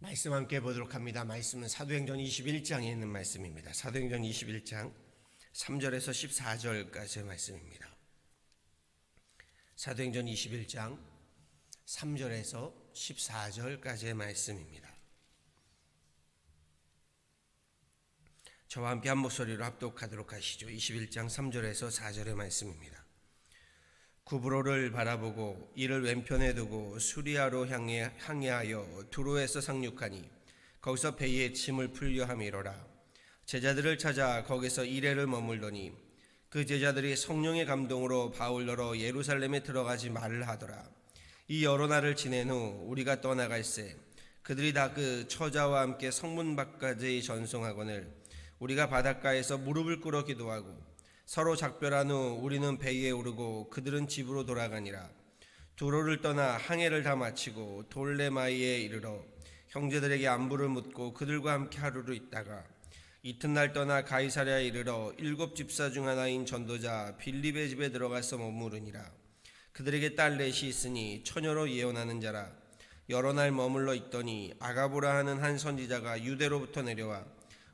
말씀 함께 보도록 합니다. 말씀은 사도행전 21장에 있는 말씀입니다. 사도행전 21장 3절에서 14절까지의 말씀입니다. 사도행전 21장 3절에서 14절까지의 말씀입니다. 저와 함께 한 목소리로 합독하도록 하시죠. 21장 3절에서 4절의 말씀입니다. 구브로를 바라보고 이를 왼편에 두고 수리아로 항해하여 두로에서 상륙하니 거기서 배에 짐을 풀려 함이로라. 제자들을 찾아 거기서 이레를 머물더니 그 제자들이 성령의 감동으로 바울더러 예루살렘에 들어가지 말을 하더라. 이 여러 날을 지낸 후 우리가 떠나갈새 그들이 다 그 처자와 함께 성문 밖까지 전송하거늘 우리가 바닷가에서 무릎을 꿇어 기도하고 서로 작별한 후 우리는 배에 오르고 그들은 집으로 돌아가니라. 두로를 떠나 항해를 다 마치고 돌레마이에 이르러 형제들에게 안부를 묻고 그들과 함께 하루를 있다가 이튿날 떠나 가이사랴에 이르러 7 집사 중 하나인 전도자 빌립의 집에 들어가서 머무르니라. 그들에게 딸 넷이 있으니 처녀로 예언하는 자라. 여러 날 머물러 있더니 아가보라 하는 한 선지자가 유대로부터 내려와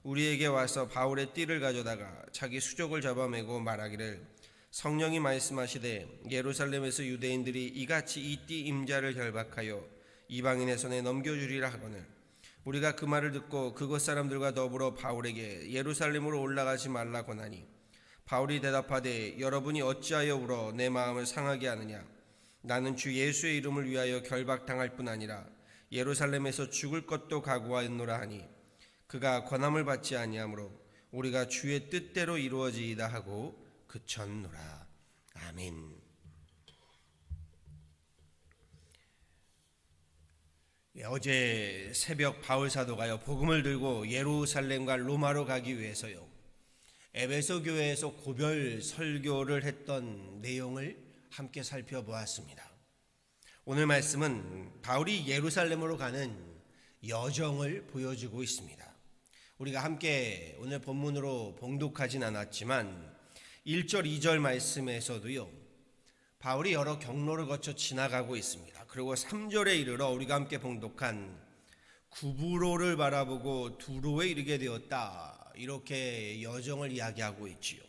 우리에게 와서 바울의 띠를 가져다가 자기 수족을 잡아매고 말하기를 성령이 말씀하시되 예루살렘에서 유대인들이 이같이 이 띠 임자를 결박하여 이방인의 손에 넘겨주리라 하거늘 우리가 그 말을 듣고 그곳 사람들과 더불어 바울에게 예루살렘으로 올라가지 말라 권하니 바울이 대답하되 여러분이 어찌하여 울어 내 마음을 상하게 하느냐. 나는 주 예수의 이름을 위하여 결박당할 뿐 아니라 예루살렘에서 죽을 것도 각오하였노라 하니 그가 권함을 받지 아니하므로 우리가 주의 뜻대로 이루어지이다 하고 그쳤노라. 아멘. 어제 새벽 바울 사도가요 복음을 들고 예루살렘과 로마로 가기 위해서요 에베소 교회에서 고별 설교를 했던 내용을 함께 살펴보았습니다. 오늘 말씀은 바울이 예루살렘으로 가는 여정을 보여주고 있습니다. 우리가 함께 오늘 본문으로 봉독하진 않았지만 1절 2절 말씀에서도요 바울이 여러 경로를 거쳐 지나가고 있습니다. 그리고 3절에 이르러 우리가 함께 봉독한 구브로를 바라보고 두로에 이르게 되었다, 이렇게 여정을 이야기하고 있지요.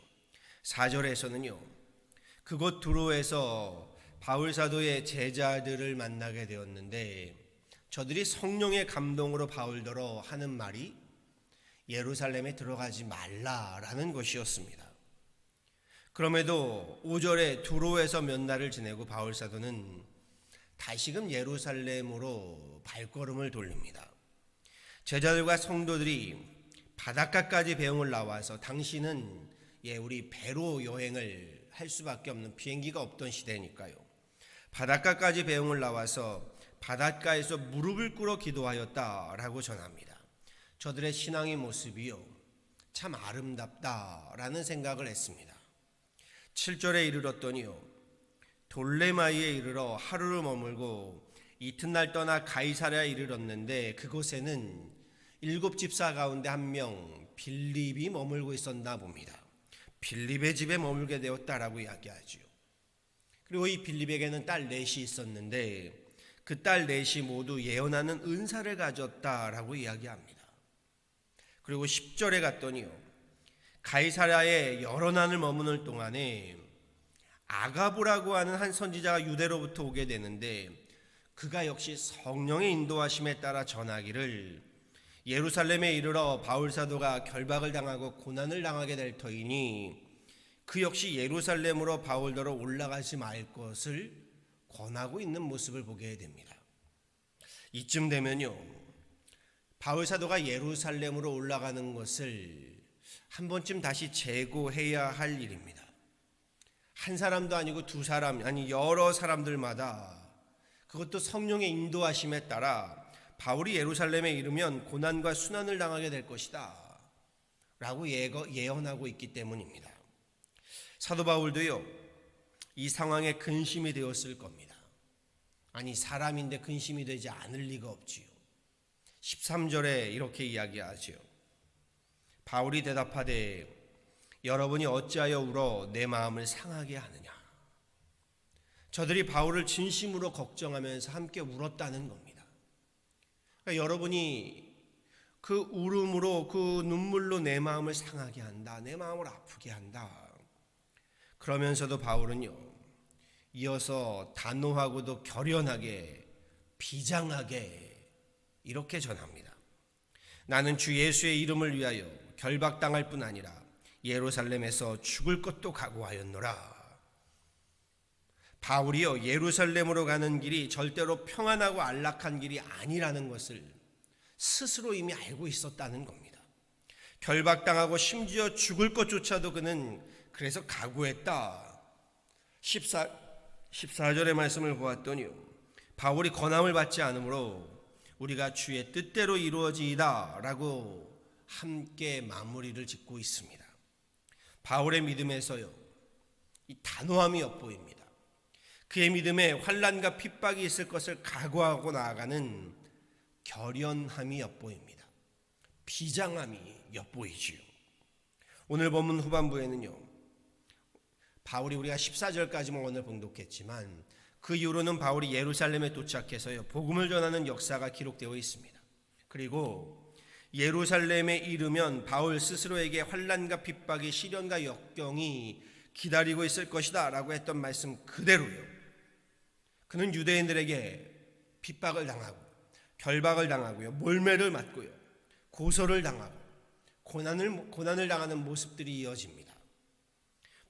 4절에서는요 그곳 두로에서 바울 사도의 제자들을 만나게 되었는데 저들이 성령의 감동으로 바울더러 하는 말이 예루살렘에 들어가지 말라라는 것이었습니다. 그럼에도 5절에 두로에서 몇 날을 지내고 바울 사도는 다시금 예루살렘으로 발걸음을 돌립니다. 제자들과 성도들이 바닷가까지 배웅을 나와서 당시는 우리 배로 여행을 할 수밖에 없는 비행기가 없던 시대니까요. 바닷가까지 배웅을 나와서 바닷가에서 무릎을 꿇어 기도하였다라고 전합니다. 저들의 신앙의 모습이요 참 아름답다라는 생각을 했습니다. 7절에 이르렀더니요 돌레마이에 이르러 하루를 머물고 이튿날 떠나 가이사랴에 이르렀는데 그곳에는 7 집사 가운데 한 명 빌립이 머물고 있었나 봅니다. 빌립의 집에 머물게 되었다라고 이야기하죠. 그리고 이 빌립에게는 딸 넷이 있었는데 그 딸 넷이 모두 예언하는 은사를 가졌다라고 이야기합니다. 그리고 10절에 갔더니요 가이사랴에 여러 날을 머무는 동안에 아가보라고 하는 한 선지자가 유대로부터 오게 되는데 그가 역시 성령의 인도하심에 따라 전하기를 예루살렘에 이르러 바울 사도가 결박을 당하고 고난을 당하게 될 터이니 그 역시 예루살렘으로 바울더러 올라가지 말 것을 권하고 있는 모습을 보게 됩니다. 이쯤 되면요 바울 사도가 예루살렘으로 올라가는 것을 한 번쯤 다시 재고해야 할 일입니다. 한 사람도 아니고 두 사람, 아니 여러 사람들마다 그것도 성령의 인도하심에 따라 바울이 예루살렘에 이르면 고난과 순환을 당하게 될 것이다 라고 예언하고 있기 때문입니다. 사도 바울도요 이 상황에 근심이 되었을 겁니다. 아니 사람인데 근심이 되지 않을 리가 없지요. 13절에 이렇게 이야기하죠. 바울이 대답하되 여러분이 어찌하여 울어 내 마음을 상하게 하느냐. 저들이 바울을 진심으로 걱정하면서 함께 울었다는 겁니다. 그러니까 여러분이 그 울음으로, 그 눈물로 내 마음을 상하게 한다, 내 마음을 아프게 한다. 그러면서도 바울은요, 이어서 단호하고도 결연하게, 비장하게 이렇게 전합니다. 나는 주 예수의 이름을 위하여 결박당할 뿐 아니라 예루살렘에서 죽을 것도 각오하였노라. 바울이요, 예루살렘으로 가는 길이 절대로 평안하고 안락한 길이 아니라는 것을 스스로 이미 알고 있었다는 겁니다. 결박당하고 심지어 죽을 것조차도 그는 그래서 각오했다. 14절의 말씀을 보았더니 바울이 권함을 받지 않으므로 우리가 주의 뜻대로 이루어지이다 라고 함께 마무리를 짓고 있습니다. 바울의 믿음에서요, 이 단호함이 엿보입니다. 그의 믿음에 환난과 핍박이 있을 것을 각오하고 나아가는 결연함이 엿보입니다. 비장함이 엿보이지요. 오늘 본문 후반부에는요, 바울이 우리가 14절까지만 오늘 봉독했지만 그 이후로는 바울이 예루살렘에 도착해서요, 복음을 전하는 역사가 기록되어 있습니다. 그리고 예루살렘에 이르면 바울 스스로에게 환난과 핍박이, 시련과 역경이 기다리고 있을 것이다 라고 했던 말씀 그대로요, 그는 유대인들에게 핍박을 당하고 결박을 당하고요, 몰매를 맞고요, 고소를 당하고 고난을 당하는 모습들이 이어집니다.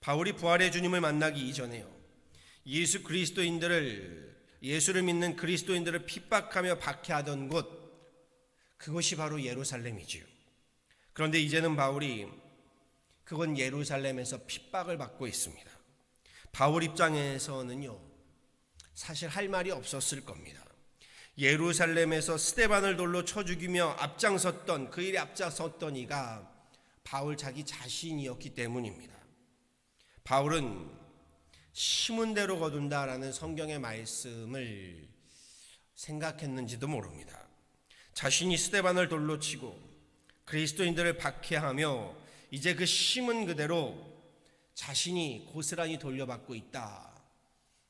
바울이 부활의 주님을 만나기 이전에요, 예수를 믿는 그리스도인들을 핍박하며 박해하던 곳, 그것이 바로 예루살렘이지요. 그런데 이제는 바울이 그건 예루살렘에서 핍박을 받고 있습니다. 바울 입장에서는요, 사실 할 말이 없었을 겁니다. 예루살렘에서 스데반을 돌로 쳐 죽이며 앞장섰던, 그 일에 앞장섰던 이가 바울 자기 자신이었기 때문입니다. 바울은 심은 대로 거둔다라는 성경의 말씀을 생각했는지도 모릅니다. 자신이 스데반을 돌로 치고 그리스도인들을 박해하며 이제 그 심은 그대로 자신이 고스란히 돌려받고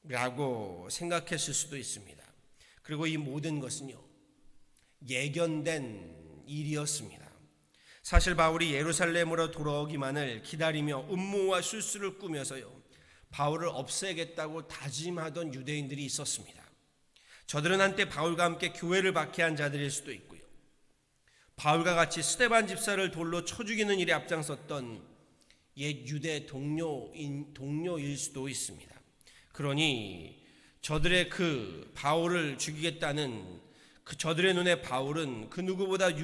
있다라고 생각했을 수도 있습니다. 그리고 이 모든 것은요, 예견된 일이었습니다. 사실 바울이 예루살렘으로 돌아오기만을 기다리며 음모와 술수를 꾸며서요, 바울을 없애겠다고 다짐하던 유대인들이 있었습니다. 저들은 한때 바울과 함께 교회를 박해한 자들일 수도 있고요, 바울과 같이 스데반 집사를 돌로 쳐 죽이는 일에 앞장섰던 옛 유대 동료일 수도 있습니다. 그러니 저들의 그 바울을 죽이겠다는 저들의 눈에 바울은 그 누구보다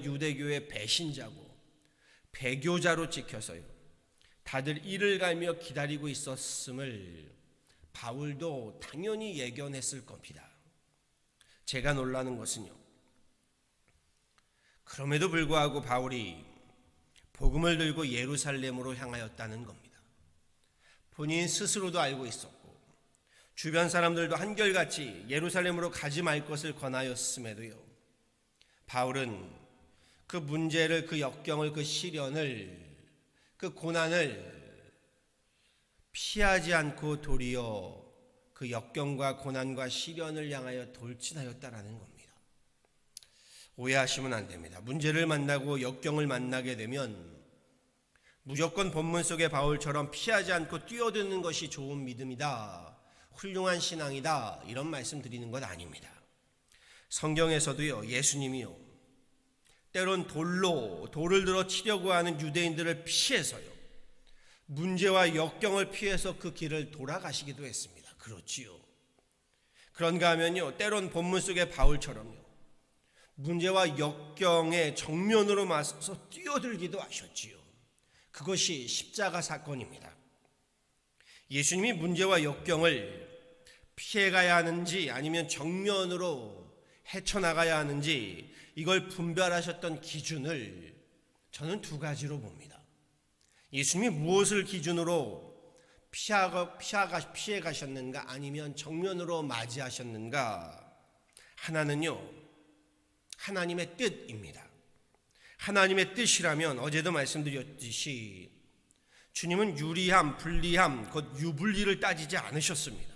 유대교의 배신자고 배교자로 찍혀서요, 다들 이를 갈며 기다리고 있었음을 바울도 당연히 예견했을 겁니다. 제가 놀라는 것은요, 그럼에도 불구하고 바울이 복음을 들고 예루살렘으로 향하였다는 겁니다. 본인 스스로도 알고 있었고 주변 사람들도 한결같이 예루살렘으로 가지 말 것을 권하였음에도요, 바울은 그 문제를, 그 역경을, 그 시련을, 그 고난을 피하지 않고 도리어 그 역경과 고난과 시련을 향하여 돌진하였다라는 겁니다. 오해하시면 안 됩니다. 문제를 만나고 역경을 만나게 되면 무조건 본문 속의 바울처럼 피하지 않고 뛰어드는 것이 좋은 믿음이다, 훌륭한 신앙이다, 이런 말씀 드리는 것 아닙니다. 성경에서도요, 예수님이요, 때론 돌을 들어 치려고 하는 유대인들을 피해서요, 문제와 역경을 피해서 그 길을 돌아가시기도 했습니다. 그렇지요. 그런가 하면요, 때론 본문 속의 바울처럼요, 문제와 역경에 정면으로 맞서 뛰어들기도 하셨지요. 그것이 십자가 사건입니다. 예수님이 문제와 역경을 피해가야 하는지 아니면 정면으로 헤쳐나가야 하는지, 이걸 분별하셨던 기준을 저는 두 가지로 봅니다. 예수님이 무엇을 기준으로 피해 가셨는가, 아니면 정면으로 맞이하셨는가. 하나는요, 하나님의 뜻입니다. 하나님의 뜻이라면 어제도 말씀드렸듯이 주님은 유리함, 불리함, 곧 유불리를 따지지 않으셨습니다.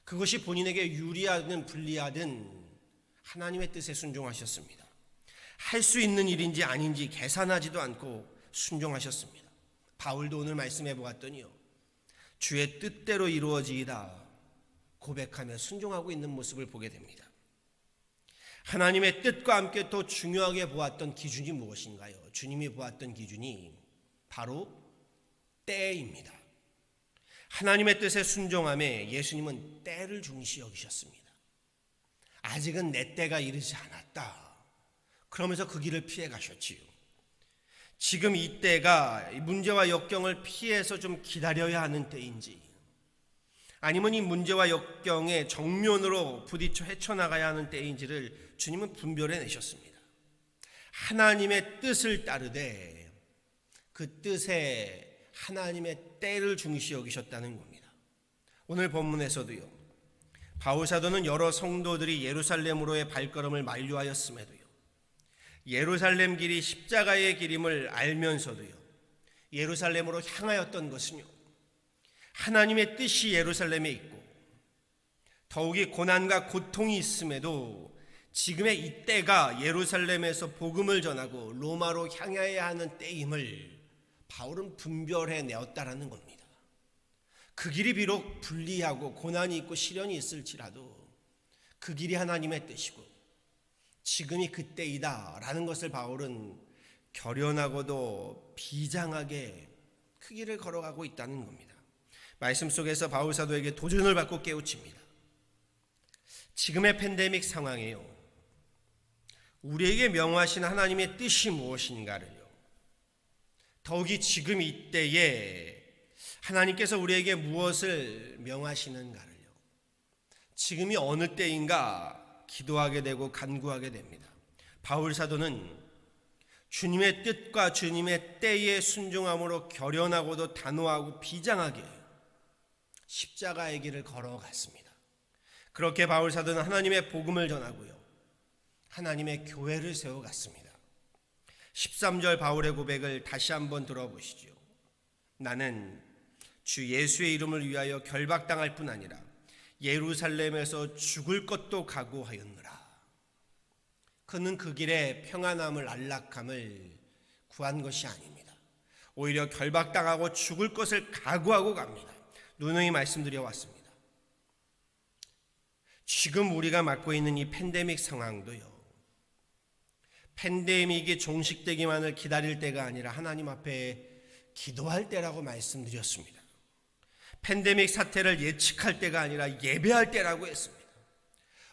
그것이 본인에게 유리하든 불리하든 하나님의 뜻에 순종하셨습니다. 할 수 있는 일인지 아닌지 계산하지도 않고 순종하셨습니다. 바울도 오늘 말씀해 보았더니요, 주의 뜻대로 이루어지이다 고백하며 순종하고 있는 모습을 보게 됩니다. 하나님의 뜻과 함께 더 중요하게 보았던 기준이 무엇인가요? 주님이 보았던 기준이 바로 때입니다. 하나님의 뜻에 순종함에 예수님은 때를 중시 여기셨습니다. 아직은 내 때가 이르지 않았다. 그러면서 그 길을 피해 가셨지요. 지금 이 때가 문제와 역경을 피해서 좀 기다려야 하는 때인지, 아니면 이 문제와 역경의 정면으로 부딪혀 헤쳐나가야 하는 때인지를 주님은 분별해 내셨습니다. 하나님의 뜻을 따르되 그 뜻에 하나님의 때를 중시 여기셨다는 겁니다. 오늘 본문에서도요, 바울 사도는 여러 성도들이 예루살렘으로의 발걸음을 만류하였음에도요, 예루살렘 길이 십자가의 길임을 알면서도요, 예루살렘으로 향하였던 것은요, 하나님의 뜻이 예루살렘에 있고 더욱이 고난과 고통이 있음에도 지금의 이 때가 예루살렘에서 복음을 전하고 로마로 향해야 하는 때임을 바울은 분별해 내었다라는 겁니다. 그 길이 비록 불리하고 고난이 있고 시련이 있을지라도 그 길이 하나님의 뜻이고 지금이 그때이다라는 것을 바울은 결연하고도 비장하게 그 길을 걸어가고 있다는 겁니다. 말씀 속에서 바울 사도에게 도전을 받고 깨우칩니다. 지금의 팬데믹 상황에요, 우리에게 명하신 하나님의 뜻이 무엇인가를요, 더욱이 지금 이때에 하나님께서 우리에게 무엇을 명하시는가를요, 지금이 어느 때인가 기도하게 되고 간구하게 됩니다. 바울 사도는 주님의 뜻과 주님의 때에 순종함으로 결연하고도 단호하고 비장하게 십자가의 길을 걸어갔습니다. 그렇게 바울 사도는 하나님의 복음을 전하고요, 하나님의 교회를 세워갔습니다. 13절 바울의 고백을 다시 한번 들어보시죠. 나는 주 예수의 이름을 위하여 결박당할 뿐 아니라 예루살렘에서 죽을 것도 각오하였노라. 그는 그 길에 평안함을 안락함을 구한 것이 아닙니다. 오히려 결박당하고 죽을 것을 각오하고 갑니다. 누누이 말씀드려 왔습니다. 지금 우리가 맡고 있는 이 팬데믹 상황도요, 팬데믹이 종식되기만을 기다릴 때가 아니라 하나님 앞에 기도할 때라고 말씀드렸습니다. 팬데믹 사태를 예측할 때가 아니라 예배할 때라고 했습니다.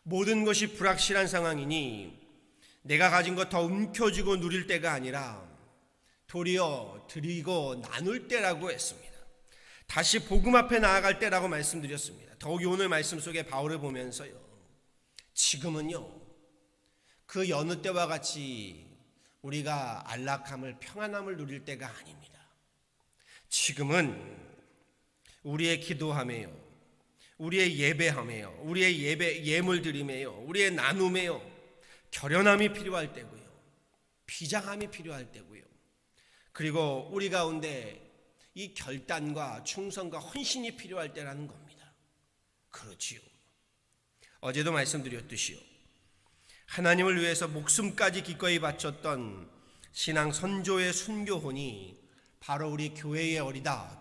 모든 것이 불확실한 상황이니 내가 가진 것 더 움켜쥐고 누릴 때가 아니라 도리어 드리고 나눌 때라고 했습니다. 다시 복음 앞에 나아갈 때라고 말씀드렸습니다. 더욱이 오늘 말씀 속에 바울을 보면서요, 지금은요, 그 여느 때와 같이 우리가 안락함을 평안함을 누릴 때가 아닙니다. 지금은 우리의 기도함에요, 우리의 예배함에요, 우리의 예물 드림에요, 우리의 나눔에요, 결연함이 필요할 때고요, 비장함이 필요할 때고요, 그리고 우리 가운데 이 결단과 충성과 헌신이 필요할 때라는 겁니다. 그렇지요. 어제도 말씀드렸듯이요, 하나님을 위해서 목숨까지 기꺼이 바쳤던 신앙 선조의 순교혼이 바로 우리 교회의 어리다,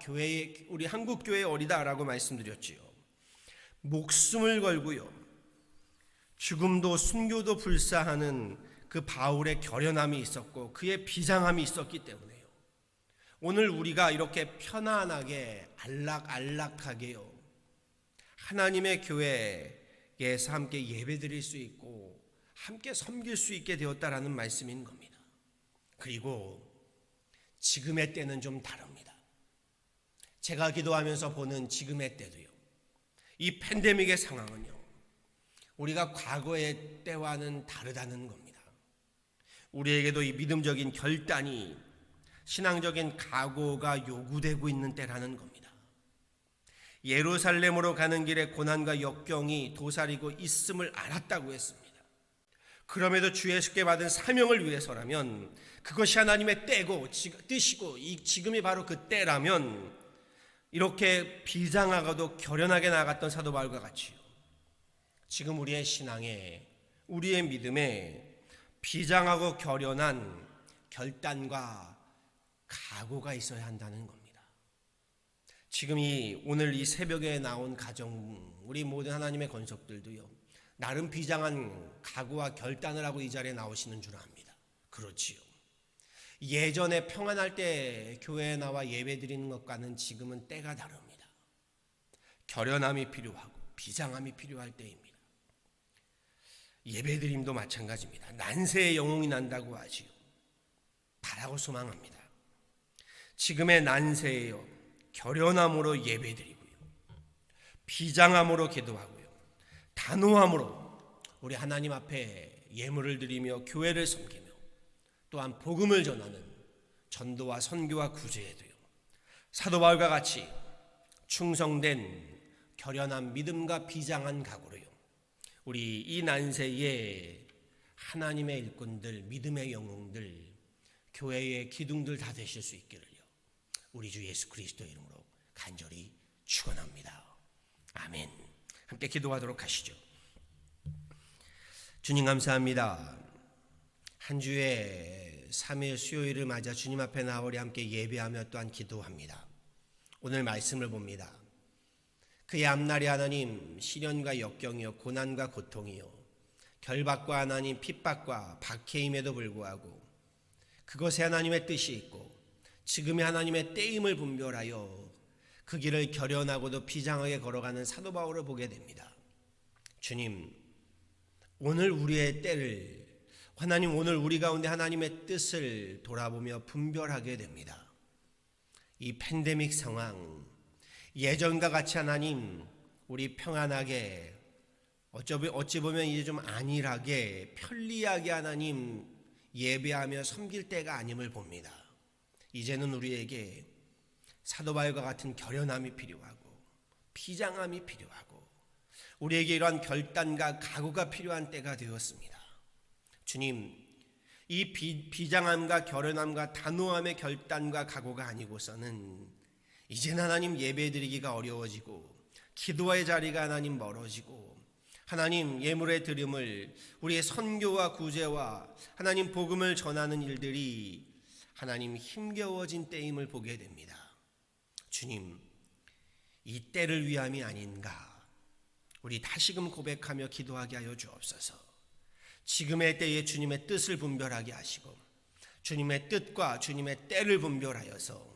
우리 한국 교회의 어리다라고 말씀드렸지요. 목숨을 걸고요, 죽음도 순교도 불사하는 그 바울의 결연함이 있었고 그의 비장함이 있었기 때문에요, 오늘 우리가 이렇게 편안하게 안락하게요, 하나님의 교회에서 함께 예배드릴 수 있고 함께 섬길 수 있게 되었다라는 말씀인 겁니다. 그리고 지금의 때는 좀 다릅니다. 제가 기도하면서 보는 지금의 때도요, 이 팬데믹의 상황은요, 우리가 과거의 때와는 다르다는 겁니다. 우리에게도 이 믿음적인 결단이, 신앙적인 각오가 요구되고 있는 때라는 겁니다. 예루살렘으로 가는 길에 고난과 역경이 도사리고 있음을 알았다고 했습니다. 그럼에도 주 예수께 받은 사명을 위해서라면, 그것이 하나님의 때고 뜻이고 지금이 바로 그 때라면 이렇게 비장하고도 결연하게 나아갔던 사도 바울과 같이요, 지금 우리의 신앙에 우리의 믿음에 비장하고 결연한 결단과 각오가 있어야 한다는 겁니다. 지금 오늘 이 새벽에 나온 가정, 우리 모든 하나님의 권속들도요, 나름 비장한 각오와 결단을 하고 이 자리에 나오시는 줄 압니다. 그렇지요. 예전에 평안할 때 교회에 나와 예배 드리는 것과는 지금은 때가 다릅니다. 결연함이 필요하고 비장함이 필요할 때입니다. 예배 드림도 마찬가지입니다. 난세의 영웅이 난다고 하지요. 바라고 소망합니다. 지금의 난세에요, 결연함으로 예배 드리고요, 비장함으로 기도하고요, 단호함으로 우리 하나님 앞에 예물을 드리며 교회를 섬기며 또한 복음을 전하는 전도와 선교와 구제에도요, 사도 바울과 같이 충성된 결연한 믿음과 비장한 각오로요, 우리 이 난세에 하나님의 일꾼들, 믿음의 영웅들, 교회의 기둥들 다 되실 수 있기를요, 우리 주 예수 그리스도의 이름으로 간절히 축원합니다. 아멘. 함께 기도하도록 하시죠. 주님 감사합니다. 한 주의 3일 수요일을 맞아 주님 앞에 나오리 함께 예배하며 또한 기도합니다. 오늘 말씀을 봅니다. 그의 앞날이 하나님 시련과 역경이요, 고난과 고통이요, 결박과 하나님 핍박과 박해임에도 불구하고 그것에 하나님의 뜻이 있고 지금의 하나님의 때임을 분별하여 그 길을 결연하고도 비장하게 걸어가는 사도 바울을 보게 됩니다. 주님, 오늘 우리의 때를, 하나님 오늘 우리 가운데 하나님의 뜻을 돌아보며 분별하게 됩니다. 이 팬데믹 상황, 예전과 같이 하나님 우리 평안하게, 어찌 보면 이제 좀 안일하게 편리하게 하나님 예배하며 섬길 때가 아님을 봅니다. 이제는 우리에게 사도 바울과 같은 결연함이 필요하고 비장함이 필요하고 우리에게 이러한 결단과 각오가 필요한 때가 되었습니다. 주님, 이 비장함과 결연함과 단호함의 결단과 각오가 아니고서는 이제는 하나님 예배드리기가 어려워지고 기도의 자리가 하나님 멀어지고 하나님 예물의 드림을, 우리의 선교와 구제와 하나님 복음을 전하는 일들이 하나님 힘겨워진 때임을 보게 됩니다. 주님, 이 때를 위함이 아닌가, 우리 다시금 고백하며 기도하게 하여 주옵소서. 지금의 때에 주님의 뜻을 분별하게 하시고 주님의 뜻과 주님의 때를 분별하여서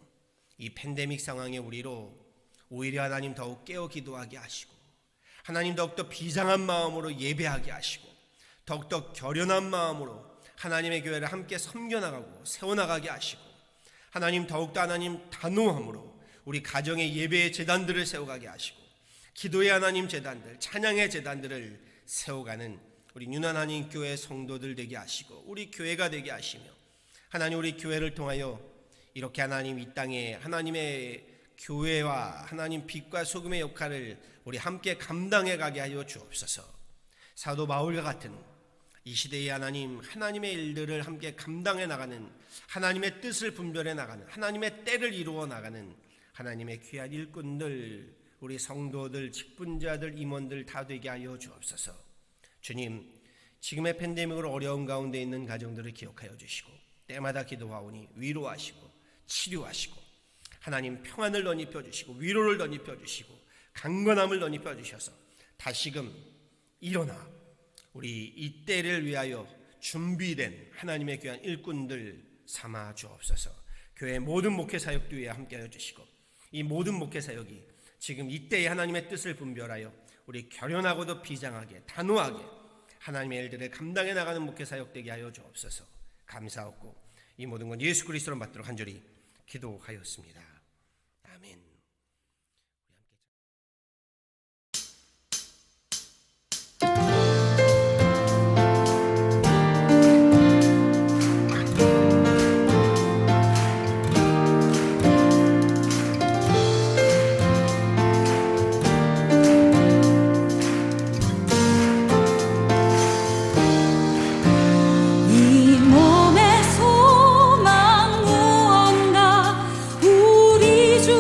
이 팬데믹 상황에 우리로 오히려 하나님 더욱 깨어 기도하게 하시고 하나님 더욱더 비장한 마음으로 예배하게 하시고 더욱더 결연한 마음으로 하나님의 교회를 함께 섬겨나가고 세워나가게 하시고 하나님 더욱더 하나님 단호함으로 우리 가정의 예배의 제단들을 세워가게 하시고 기도의 하나님 제단들, 찬양의 제단들을 세워가는 우리 유난하나님 교회 성도들 되게 하시고 우리 교회가 되게 하시며 하나님 우리 교회를 통하여 이렇게 하나님 이 땅에 하나님의 교회와 하나님 빛과 소금의 역할을 우리 함께 감당해 가게 하여 주옵소서. 사도 바울과 같은 이 시대의 하나님, 하나님의 일들을 함께 감당해 나가는, 하나님의 뜻을 분별해 나가는, 하나님의 때를 이루어 나가는 하나님의 귀한 일꾼들, 우리 성도들, 직분자들, 임원들 다 되게 하여 주옵소서. 주님, 지금의 팬데믹으로 어려운 가운데 있는 가정들을 기억하여 주시고 때마다 기도하오니 위로하시고 치료하시고 하나님 평안을 덧입혀 주시고 위로를 덧입혀 주시고 강건함을 덧입혀 주셔서 다시금 일어나 우리 이 때를 위하여 준비된 하나님의 귀한 일꾼들 삼아 주옵소서. 교회 모든 목회 사역도 위에 함께하여 주시고 이 모든 목회 사역이 지금 이때의 하나님의 뜻을 분별하여 우리 결연하고도 비장하게 단호하게 하나님의 일들을 감당해 나가는 목회 사역 되게 하여 주옵소서. 감사하고 이 모든 건 예수 그리스도로 받도록 간절히 기도하였습니다. 아멘. 이 몸의 소망 무언가 우리 주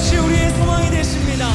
것이 우리의 소망이 되십니다.